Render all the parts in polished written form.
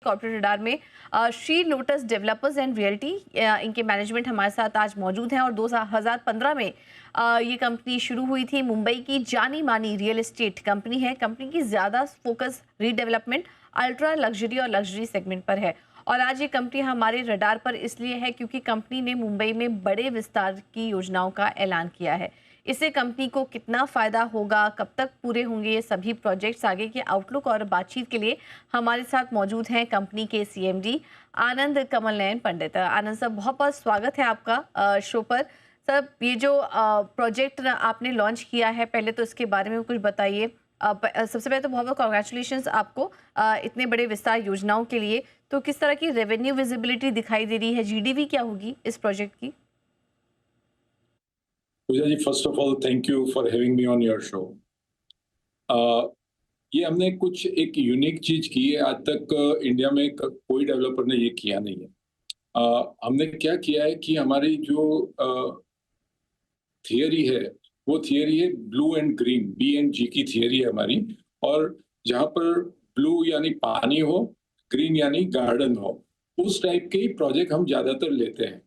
Corporate radar में Shri lotus developers and realty इनके management हमारे साथ आज मौजूद हैं और 2015 में ये कंपनी शुरू हुई थी। मुंबई की जानी मानी रियल एस्टेट कंपनी है। कंपनी की ज़्यादा फोकस रीडेवलपमेंट, अल्ट्रा लग्जरी और लग्जरी सेगमेंट पर है और आज ये कंपनी हमारे रडार पर इसलिए है क्योंकि कंपनी ने मुंबई में बड़े विस्तार की योजनाओं का ऐलान किया है। इससे कंपनी को कितना फायदा होगा, कब तक पूरे होंगे ये सभी प्रोजेक्ट्स, आगे के आउटलुक और बातचीत के लिए हमारे साथ मौजूद हैं कंपनी के सीएमडी आनंद कमल नयन पंडित। आनंद सर, बहुत बहुत स्वागत है आपका शो पर। सर, ये जो प्रोजेक्ट आपने लॉन्च किया है, पहले तो इसके बारे में कुछ बताइए। सबसे पहले तो बहुत बहुत कॉन्ग्रेचुलेशंस आपको इतने बड़े विस्तार योजनाओं के लिए। तो किस तरह की रेवेन्यू विजिबिलिटी दिखाई दे रही है, जीडीवी क्या होगी इस प्रोजेक्ट की? Pooja ji, first of all thank you for having me on your show. ये हमने कुछ एक यूनिक चीज की है, आज तक इंडिया में कोई डेवलपर ने ये किया नहीं है। हमने क्या किया है कि हमारी जो थियरी है वो थियरी है ब्लू एंड ग्रीन, BNG की थियरी है हमारी। और जहाँ पर ब्लू यानी पानी हो, ग्रीन यानी गार्डन हो, उस टाइप के ही प्रोजेक्ट हम ज्यादातर लेते हैं।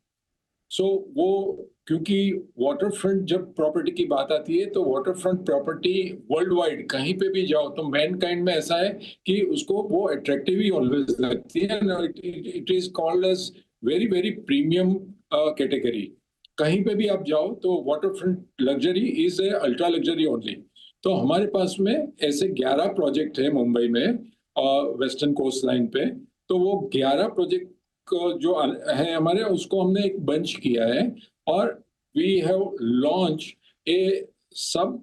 वो क्योंकि वाटर फ्रंट जब प्रॉपर्टी की बात आती है तो water front property world wide कहीं पे भी जाओ तो मैनकाइंड में ऐसा है कि उसको वो अट्रैक्टिव ही ऑलवेज लगती है। It is called as very very premium category. कहीं पे भी आप जाओ तो water front luxury is a ultra luxury only. तो हमारे पास में ऐसे 11 प्रोजेक्ट है मुंबई में वेस्टर्न कोस्ट लाइन पे। तो वो 11 प्रोजेक्ट जो है हमारे, उसको हमने एक बंच किया है और वी हैव लॉन्च ए सब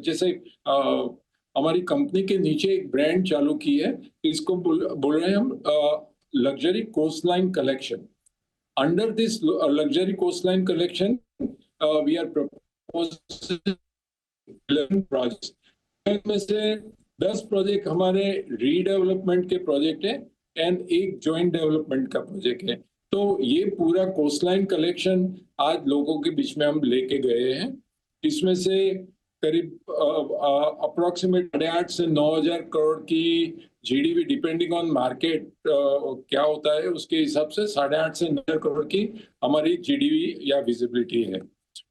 जैसे हमारी कंपनी के नीचे एक ब्रांड चालू की है, इसको बोल रहे हैं हम luxury coast line collection. Under this luxury coast line collection we are proposing 11 project में से 10 प्रोजेक्ट हमारे रीडेवलपमेंट के प्रोजेक्ट है एंड एक जॉइंट डेवलपमेंट का प्रोजेक्ट है। तो ये पूरा कोस्टलाइन कलेक्शन आज लोगों के बीच में हम लेके गए हैं। इसमें से करीब अप्रोक्सीमेट 8,500 से 9,000 करोड़ की जीडीपी, डिपेंडिंग ऑन मार्केट क्या होता है उसके हिसाब से 8,500 से 9,000 करोड़ की हमारी जीडीपी या विजिबिलिटी है।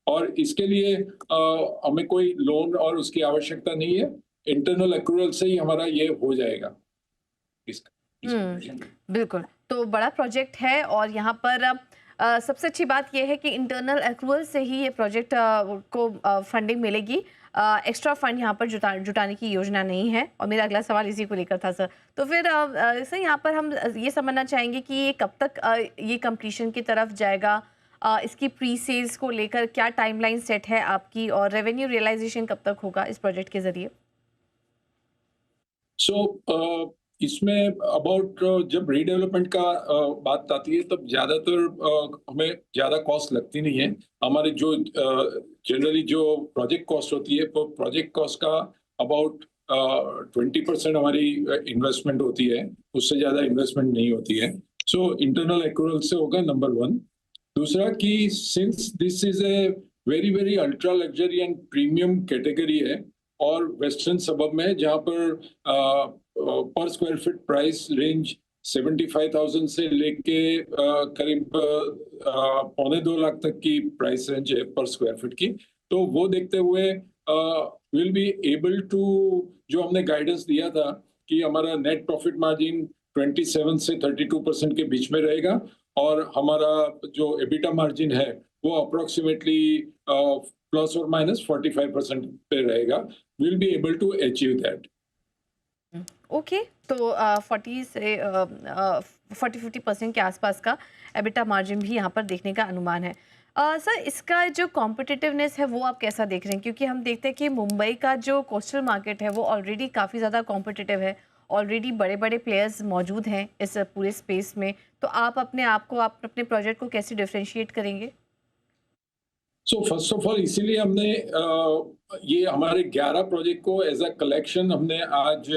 और इसके लिए हमें कोई लोन और उसकी आवश्यकता नहीं है, इंटरनल एक्रूवल से ही हमारा ये हो जाएगा इसका। बिल्कुल, तो बड़ा प्रोजेक्ट है और यहाँ पर सबसे अच्छी बात यह है कि इंटरनल एक्रूवल से ही ये प्रोजेक्ट को फंडिंग मिलेगी। एक्स्ट्रा फंड यहाँ पर जुटाने की योजना नहीं है और मेरा अगला सवाल इसी को लेकर था सर। तो फिर सर, यहाँ पर हम ये समझना चाहेंगे कि ये कब तक ये कंप्लीशन की तरफ जाएगा, इसकी प्री सेल्स को लेकर क्या टाइमलाइन सेट है आपकी और रेवेन्यू रियलाइजेशन कब तक होगा इस प्रोजेक्ट के जरिए? इसमें अबाउट जब रीडेवलपमेंट का बात आती है तब ज्यादातर हमें ज्यादा कॉस्ट लगती नहीं है। हमारे जो जनरली जो प्रोजेक्ट कॉस्ट होती है वो प्रोजेक्ट कॉस्ट का अबाउट 20% हमारी इन्वेस्टमेंट होती है, उससे ज्यादा इन्वेस्टमेंट नहीं होती है। सो इंटरनल एक्रूवल से होगा, नंबर 1। दूसरा कि since this is a very very ultra luxury and premium category है और वेस्टर्न सबब में जहाँ पर पर स्क्वायर फीट प्राइस रेंज 75,000 से लेके करीब 1.25 लाख तक की प्राइस रेंज है पर स्क्वायर फीट की। तो वो देखते हुए विल बी एबल टू, जो हमने गाइडेंस दिया था कि हमारा नेट प्रॉफिट मार्जिन 27 से 32% के बीच में रहेगा और हमारा जो एबिटा मार्जिन है वो अप्रोक्सीमेटली प्लस और माइनस 45% पे रहेगा। Will be able to achieve that. Okay, तो 40 से 40-50% के आसपास का एबिटा मार्जिन भी यहाँ पर देखने का अनुमान है। सर, इसका जो कॉम्पिटिटिवनेस है वो आप कैसा देख रहे हैं? क्योंकि हम देखते हैं कि मुंबई का जो कोस्टल मार्केट है वो ऑलरेडी काफ़ी ज़्यादा कॉम्पिटिटिव है, ऑलरेडी बड़े बड़े प्लेयर्स मौजूद हैं इस पूरे स्पेस में। तो आप अपने प्रोजेक्ट को कैसे डिफ्रेंशिएट करेंगे? फर्स्ट ऑफ ऑल इसीलिए हमने ये हमारे 11 प्रोजेक्ट को एज अ कलेक्शन हमने आज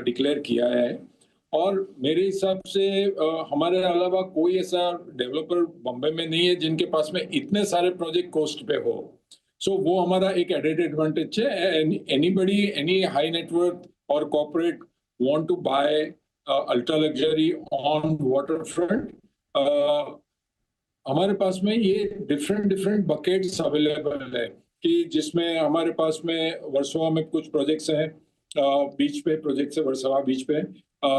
डिक्लेयर किया है और मेरे हिसाब से हमारे अलावा कोई ऐसा डेवलपर बॉम्बे में नहीं है जिनके पास में इतने सारे प्रोजेक्ट कोस्ट पे हो। वो हमारा एक एडेड एडवांटेज है। एनीबडी, एनी हाई नेटवर्थ और corporate want to buy ultra luxury on water front, हमारे पास में ये डिफरेंट डिफरेंट बकेट्स अवेलेबल है कि जिसमें हमारे पास में वर्सोवा में कुछ प्रोजेक्ट्स हैं, बीच पे प्रोजेक्ट्स है, वर्सोवा बीच पे,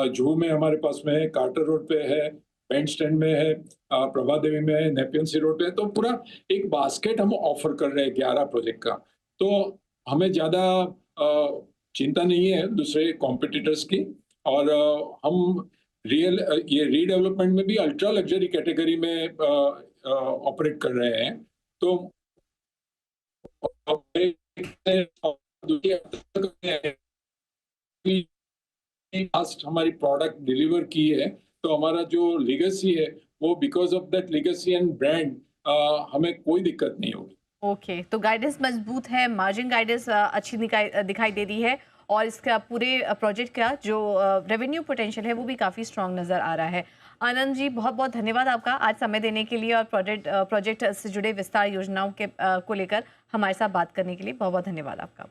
जुहू में हमारे पास में है, कार्टर रोड पे है, पेंट स्टैंड में है, प्रभा देवी में है, नेपियन सी रोड पे है। तो पूरा एक बास्केट हम ऑफर कर रहे हैं 11 प्रोजेक्ट का। तो हमें ज्यादा चिंता नहीं है दूसरे कॉम्पिटिटर्स की, और हम ये रीडेवलपमेंट में भी अल्ट्रा लग्जरी कैटेगरी में ऑपरेट कर रहे हैं। तो लास्ट हमारी प्रोडक्ट डिलीवर की है, तो हमारा जो लेगेसी है वो because of that legacy and brand हमें कोई दिक्कत नहीं होगी। ओके, तो गाइडेंस मजबूत है, मार्जिन गाइडेंस अच्छी दिखाई दे रही है, और इसका पूरे प्रोजेक्ट का जो रेवेन्यू पोटेंशियल है वो भी काफ़ी स्ट्रांग नज़र आ रहा है। आनंद जी, बहुत बहुत धन्यवाद आपका आज समय देने के लिए, और प्रोजेक्ट से जुड़े विस्तार योजनाओं के को लेकर हमारे साथ बात करने के लिए बहुत बहुत धन्यवाद आपका।